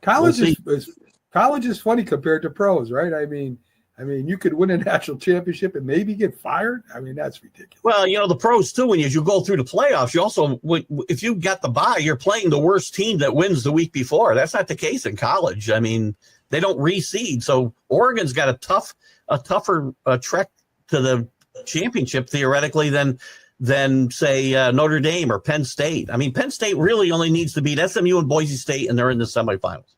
college is funny compared to pros, right? I mean, you could win a national championship and maybe get fired. I mean, that's ridiculous. Well, the pros too. When you go through the playoffs, you also, if you got the bye, you're playing the worst team that wins the week before. That's not the case in college. I mean, they don't reseed. So Oregon's got a tougher trek to the championship theoretically than say Notre Dame or Penn State. I mean, Penn State really only needs to beat SMU and Boise State, and they're in the semifinals.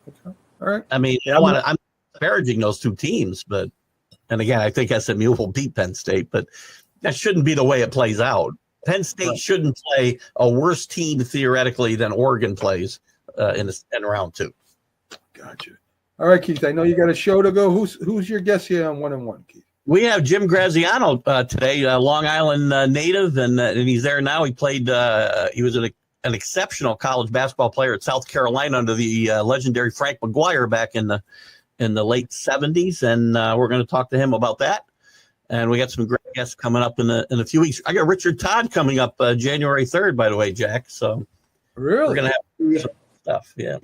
Okay. All right. I mean, I'm disparaging those two teams, and again, I think SMU will beat Penn State, but that shouldn't be the way it plays out. Penn State shouldn't play a worse team theoretically than Oregon plays in round two. Gotcha. All right, Keith. I know you got a show to go. Who's your guest here on 1-on-1, Keith? We have Jim Graziano today, Long Island native, and he's there now. He played. He was an exceptional college basketball player at South Carolina under the legendary Frank McGuire back in the late 70s, and we're going to talk to him about that. And we got some great guests coming up in a few weeks. I got Richard Todd coming up January 3rd, by the way, Jack. So really, we're going to have some stuff. Yeah.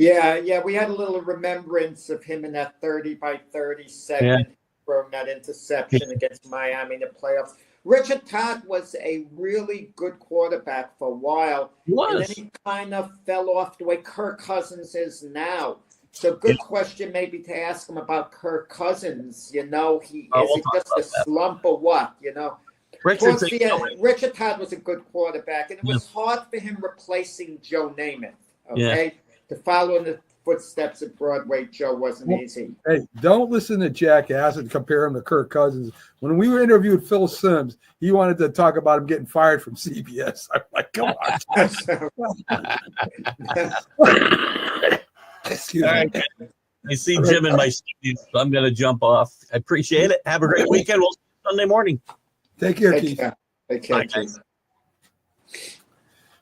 We had a little remembrance of him in that 30 by 30 segment. Yeah. From that interception against Miami in the playoffs. Richard Todd was a really good quarterback for a while. He was. And then he kind of fell off the way Kirk Cousins is now. So good question maybe to ask him about Kirk Cousins. Is it just a slump or what? Richard Todd was a good quarterback, and it was hard for him replacing Joe Namath. Okay? To follow in the footsteps of Broadway Joe wasn't easy. Hey, don't listen to Jackass and compare him to Kirk Cousins. When we were interviewed Phil Simms, he wanted to talk about him getting fired from CBS. I'm like, come on. Excuse me. I see Jim in my studio, so I'm going to jump off. I appreciate it. Have a great weekend. We'll see you Sunday morning. Take care, Keith. Take care, Keith.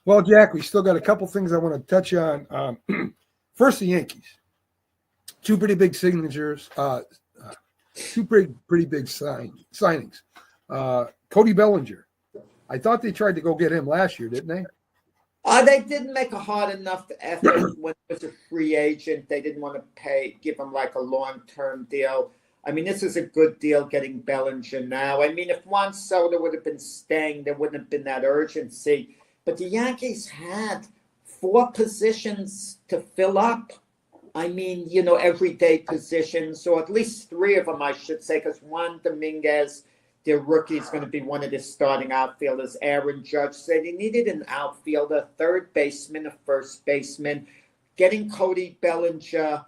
Well, Jack, we still got a couple things I want to touch on. First, the Yankees. Two pretty big signatures. Two pretty big signings. Cody Bellinger. I thought they tried to go get him last year, didn't they? They didn't make a hard enough effort when he was a free agent. They didn't want to give him like a long-term deal. I mean, this is a good deal getting Bellinger now. I mean, if Juan Soto would have been staying, there wouldn't have been that urgency. But the Yankees had 4 positions to fill up. I mean, everyday positions, or at least 3 of them, I should say, because Juan Dominguez, their rookie, is going to be one of their starting outfielders. Aaron Judge said he needed an outfielder, third baseman, a first baseman. Getting Cody Bellinger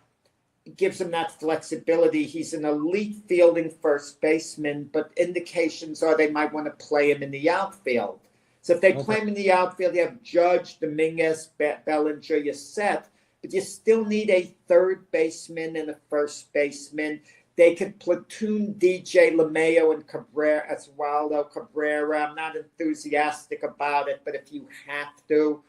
gives him that flexibility. He's an elite fielding first baseman, but indications are they might want to play him in the outfield. So if they play him in the outfield, you have Judge, Dominguez, Bellinger, you're set. But you still need a third baseman and a first baseman. They could platoon DJ LeMayo and Oswaldo Cabrera. I'm not enthusiastic about it, but if you have to.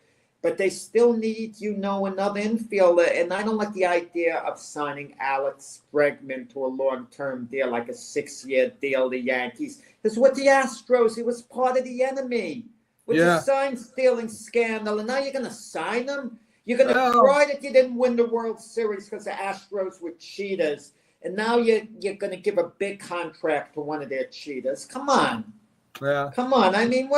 but they still need, another infielder. And I don't like the idea of signing Alex Bregman to a long-term deal, like a 6-year deal, the Yankees. Because with the Astros, he was part of the enemy with the sign-stealing scandal. And now you're going to sign him? You're going to cry that you didn't win the World Series because the Astros were cheaters. And now you're going to give a big contract to one of their cheaters. Come on. Yeah. Come on. I mean,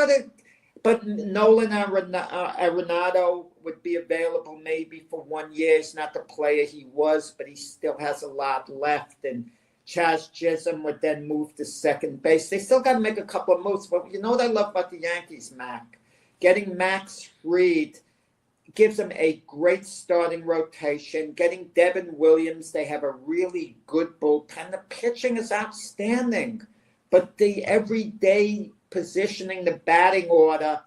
but Nolan Arenado would be available maybe for 1 year. He's not the player he was, but he still has a lot left. And Chaz Chisholm would then move to second base. They still got to make a couple of moves. But you know what I love about the Yankees, Mac? Getting Max Fried gives them a great starting rotation. Getting Devin Williams, they have a really good bullpen. The pitching is outstanding. But the everyday positioning, the batting order,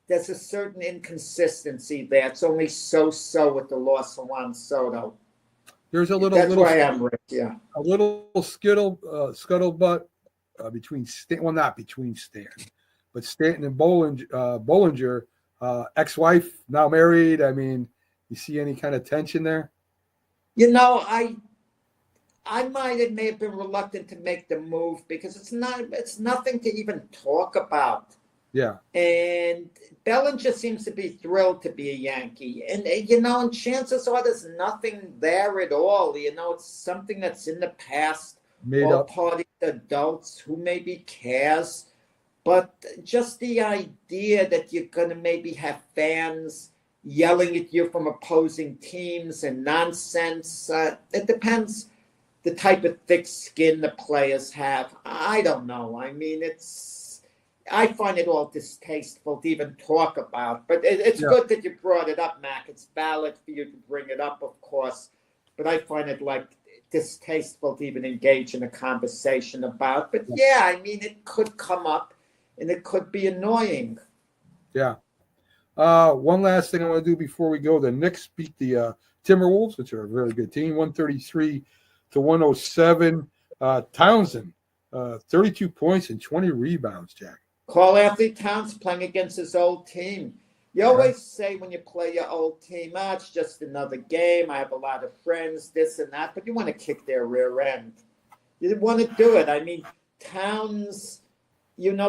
there's a certain inconsistency there. It's only so-so with the loss of Juan Soto. There's a That's why I'm Rick, yeah. A little scuttlebutt between not between Stan, but Stanton and Bollinger, ex-wife, now married. I mean, you see any kind of tension there? I may have been reluctant to make the move because it's nothing to even talk about. Yeah. And Bellinger seems to be thrilled to be a Yankee. And and chances are there's nothing there at all. It's something that's in the past. Made all up. Party adults who maybe cares. But just the idea that you're going to maybe have fans yelling at you from opposing teams and nonsense, it depends the type of thick skin the players have. I don't know. I mean, I find it all distasteful to even talk about. But it's good that you brought it up, Mac. It's valid for you to bring it up, of course. But I find it distasteful to even engage in a conversation about. But yeah, I mean, it could come up and it could be annoying. Yeah. One last thing I want to do before we go. The Knicks beat the Timberwolves, which are a very good team, 133-107. Townsend, 32 points and 20 rebounds, Jack. Karl-Anthony Towns playing against his old team. You always say when you play your old team, it's just another game. I have a lot of friends, this and that, but you want to kick their rear end. You want to do it. I mean, Towns,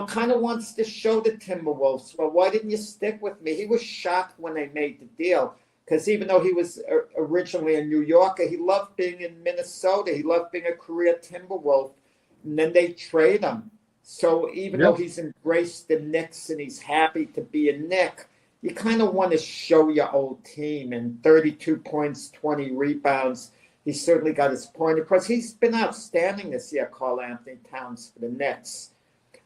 kind of wants to show the Timberwolves, well, why didn't you stick with me? He was shocked when they made the deal because even though he was originally a New Yorker, he loved being in Minnesota. He loved being a career Timberwolf, and then they trade him. So even though he's embraced the Knicks and he's happy to be a Knick, you kind of want to show your old team. And 32 points, 20 rebounds, he certainly got his point. Of course, he's been outstanding this year, Karl-Anthony Towns, for the Knicks.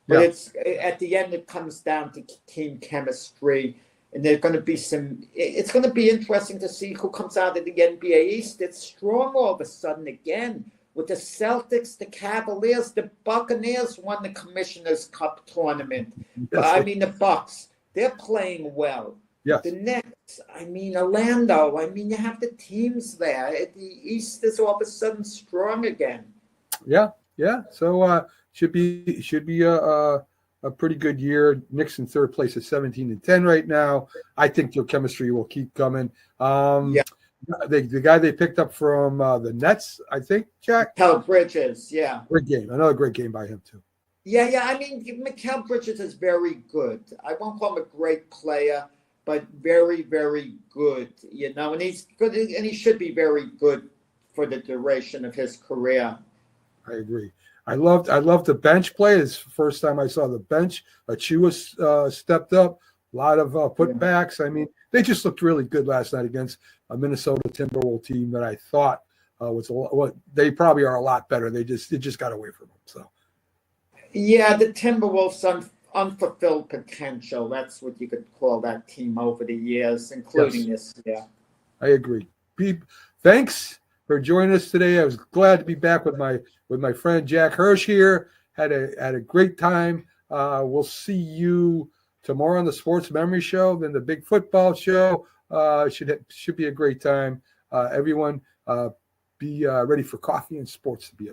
But it's at the end, it comes down to team chemistry. And there's going to be it's going to be interesting to see who comes out of the NBA East. It's strong all of a sudden again. With the Celtics, the Cavaliers, the Buccaneers won the Commissioner's Cup tournament. I mean, the Bucks, they're playing well. Yes. The Knicks, Orlando, you have the teams there. The East is all of a sudden strong again. Yeah. So should be a pretty good year. Knicks in third place at 17-10 right now. I think their chemistry will keep coming. The guy they picked up from the Nets, I think, Jack? Mikal Bridges, yeah. Great game. Another great game by him, too. Yeah. Mikal Bridges is very good. I won't call him a great player, but very, very good, and he's good, and he should be very good for the duration of his career. I agree. I loved the bench play. It's the first time I saw the bench. Achua stepped up. A lot of putbacks. They just looked really good last night against a Minnesota Timberwolves team that I thought was they probably are a lot better. It just got away from them. So, yeah, the Timberwolves unfulfilled potential. That's what you could call that team over the years, including this year. I agree. Pete, thanks for joining us today. I was glad to be back with my friend Jack Hirsch here. Had a great time. We'll see you tomorrow on the Sports Memory Show, then the big football show. Should be a great time. Everyone, be ready for coffee and sports to be